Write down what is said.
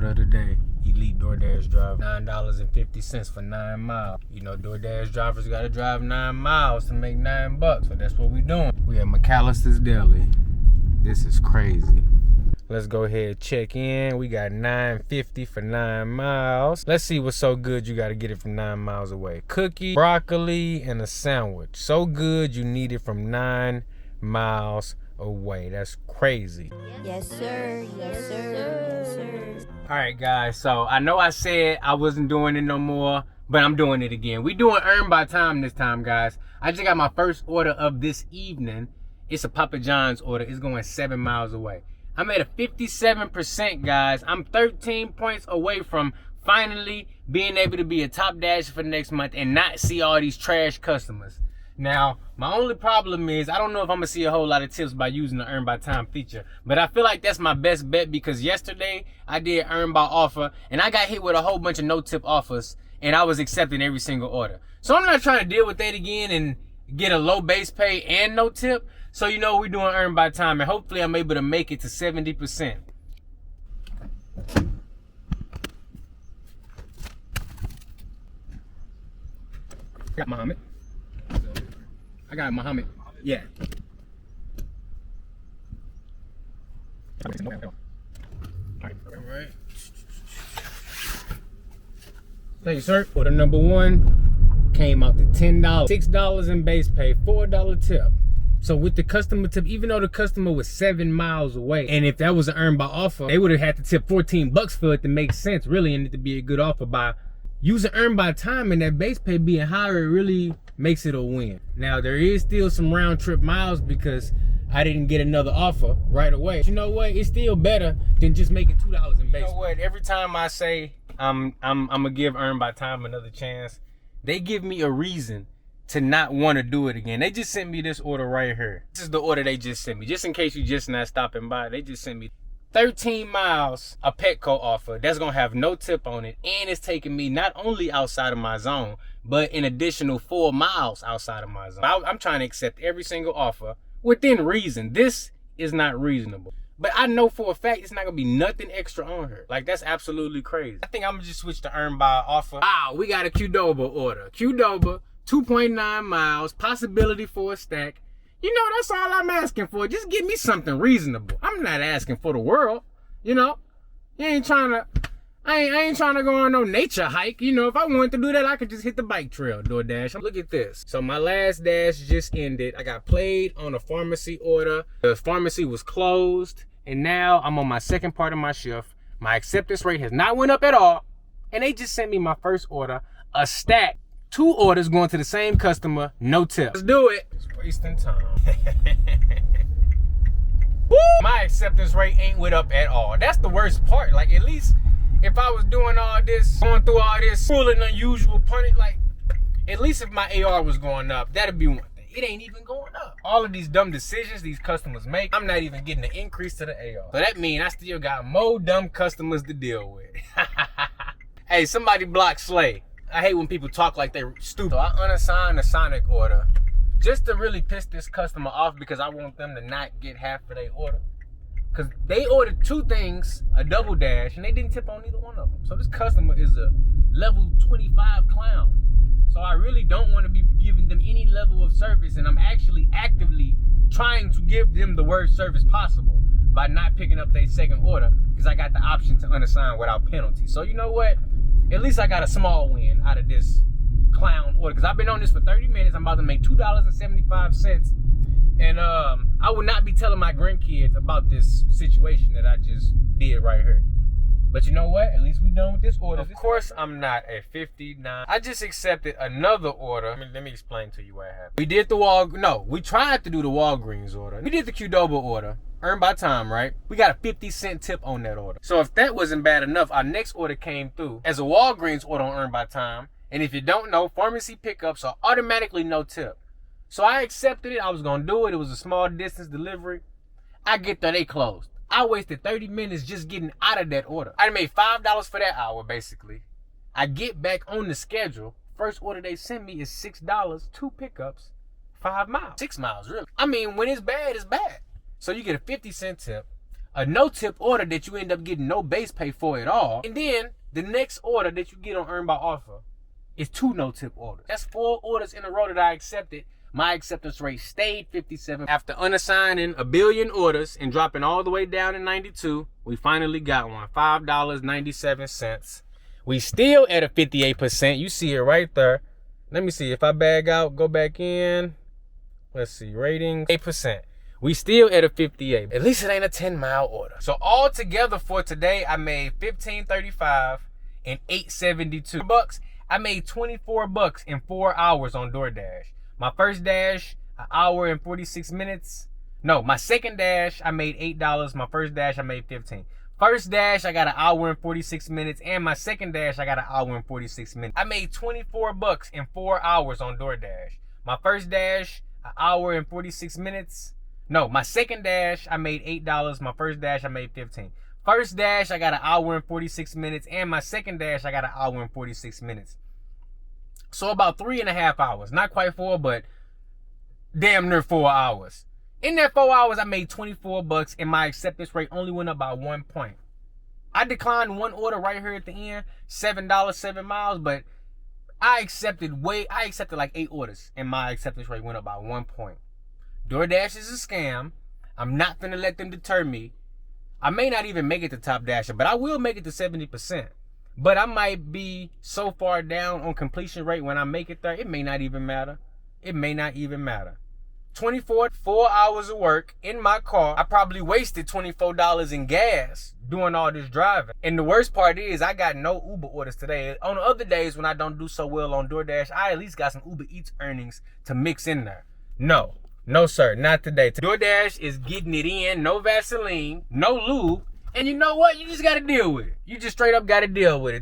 order of the day. Elite Doordash driver. $9.50 for 9 miles. You know, Doordash drivers gotta drive 9 miles to make $9. So that's what we doing. We at McAllister's Deli. This is crazy. Let's go ahead and check in. We got $9.50 for 9 miles. Let's see what's so good you gotta get it from 9 miles away. Cookie, broccoli, and a sandwich. So good you need it from 9 miles away. That's crazy. Yes, sir. Yes, sir. Yes, sir. All right, guys. So I know I said I wasn't doing it no more, but I'm doing it again. We doing earn by time this time, guys. I just got my first order of this evening. It's a Papa John's order. It's going 7 miles away. I'm at a 57%, guys. I'm 13 points away from finally being able to be a top dasher for next month and not see all these trash customers. Now, my only problem is I don't know if I'm gonna see a whole lot of tips by using the earn by time feature, but I feel like that's my best bet because yesterday I did earn by offer and I got hit with a whole bunch of no tip offers and I was accepting every single order. So I'm not trying to deal with that again and get a low base pay and no tip. So you know we're doing earn by time and hopefully I'm able to make it to 70%. Got Muhammad. I got Muhammad. Yeah. All right. Thank you, sir. Order number 1 came out to $10, $6 in base pay, $4 tip. So with the customer tip, even though the customer was 7 miles away, and if that was an earn by offer, they would have had to tip $14 for it to make sense, really, and it to be a good offer. By using earn by time and that base pay being higher, it really makes it a win. Now there is still some round trip miles because I didn't get another offer right away. But you know what? It's still better than just making $2 in base. You know what? Every time I say I'm gonna give earn by time another chance, they give me a reason to not want to do it again. They just sent me this order right here. This is the order they just sent me. Just in case you just not stopping by, they just sent me 13 miles, a Petco offer that's gonna have no tip on it, and it's taking me not only outside of my zone, but an additional 4 miles outside of my zone. I'm trying to accept every single offer within reason. This is not reasonable. But I know for a fact it's not gonna be nothing extra on her. Like, that's absolutely crazy. I think I'm gonna just switch to earn by offer. Wow, we got a Qdoba order. Qdoba, 2.9 miles, possibility for a stack. You know, that's all I'm asking for. Just give me something reasonable. I'm not asking for the world, you know. I ain't trying to go on no nature hike. You know, if I wanted to do that, I could just hit the bike trail, Doordash. Look at this. So my last dash just ended. I got played on a pharmacy order. The pharmacy was closed, and now I'm on my second part of my shift. My acceptance rate has not went up at all, and they just sent me my first order, a stack. 2 orders going to the same customer, no tip. Let's do it. It's wasting time. Woo! My acceptance rate ain't went up at all. That's the worst part. Like, at least if I was doing all this, going through all this cruel and unusual punishment, like, at least if my AR was going up, that'd be one thing. It ain't even going up. All of these dumb decisions these customers make, I'm not even getting an increase to the AR. So that means I still got more dumb customers to deal with. Hey, somebody block Slay. I hate when people talk like they're stupid. So I unassigned a Sonic order just to really piss this customer off because I want them to not get half of their order. Because they ordered 2 things, a double dash, and they didn't tip on either one of them. So this customer is a level 25 clown. So I really don't want to be giving them any level of service, and I'm actually actively trying to give them the worst service possible by not picking up their second order because I got the option to unassign without penalty. So you know what? At least I got a small win out of this clown order because I've been on this for 30 minutes. I'm about to make $2.75. And I will not be telling my grandkids about this situation that I just did right here. But you know what? At least we done with this order. Of course, I'm not at 59. I just accepted another order. Let me explain to you what happened. We did we tried to do the Walgreens order. We did the Qdoba order. Earned by time, right? We got a 50-cent tip on that order. So if that wasn't bad enough, our next order came through as a Walgreens order on earned by time. And if you don't know, pharmacy pickups are automatically no tip. So I accepted it. I was gonna do it. It was a small distance delivery. I get there, they closed. I wasted 30 minutes just getting out of that order. I made $5 for that hour, basically. I get back on the schedule. First order they send me is $6, 2 pickups, 5 miles. 6 miles, really. I mean, when it's bad, it's bad. So you get a 50-cent tip, a no-tip order that you end up getting no base pay for at all. And then the next order that you get on Earn by Offer is 2 no-tip orders. That's 4 orders in a row that I accepted. My acceptance rate stayed 57. After unassigning a billion orders and dropping all the way down to 92, we finally got one, $5.97. We still at a 58%. You see it right there. Let me see. If I bag out, go back in. Let's see, ratings, 8%. We still at a 58. At least it ain't a 10-mile order. So all together for today, I made $15.35 and $8.72. I made $24 in 4 hours on Doordash. My first dash, an hour and 46 minutes. No, my second dash, I made $8. My first dash, I made $15. First dash, I got an hour and 46 minutes. And my second dash, I got an hour and 46 minutes. I made $24 in 4 hours on Doordash. My first dash, an hour and 46 minutes. No, my second dash, I made $8. My first dash, I made $15. First dash, I got an hour and 46 minutes. And my second dash, I got an hour and 46 minutes. So about 3.5 hours. Not quite 4, but damn near 4 hours. In that 4 hours, I made $24 and my acceptance rate only went up by 1 point. I declined one order right here at the end, $7, 7 miles, but I accepted like 8 orders and my acceptance rate went up by 1 point. DoorDash is a scam. I'm not gonna let them deter me. I may not even make it to Top Dasher, but I will make it to 70%. But I might be so far down on completion rate when I make it there, it may not even matter. It may not even matter. 4 hours of work in my car. I probably wasted $24 in gas doing all this driving. And the worst part is I got no Uber orders today. On the other days when I don't do so well on DoorDash, I at least got some Uber Eats earnings to mix in there. No sir, not today. DoorDash is getting it in, no Vaseline, no lube. And you know what? You just got to deal with it. You just straight up got to deal with it.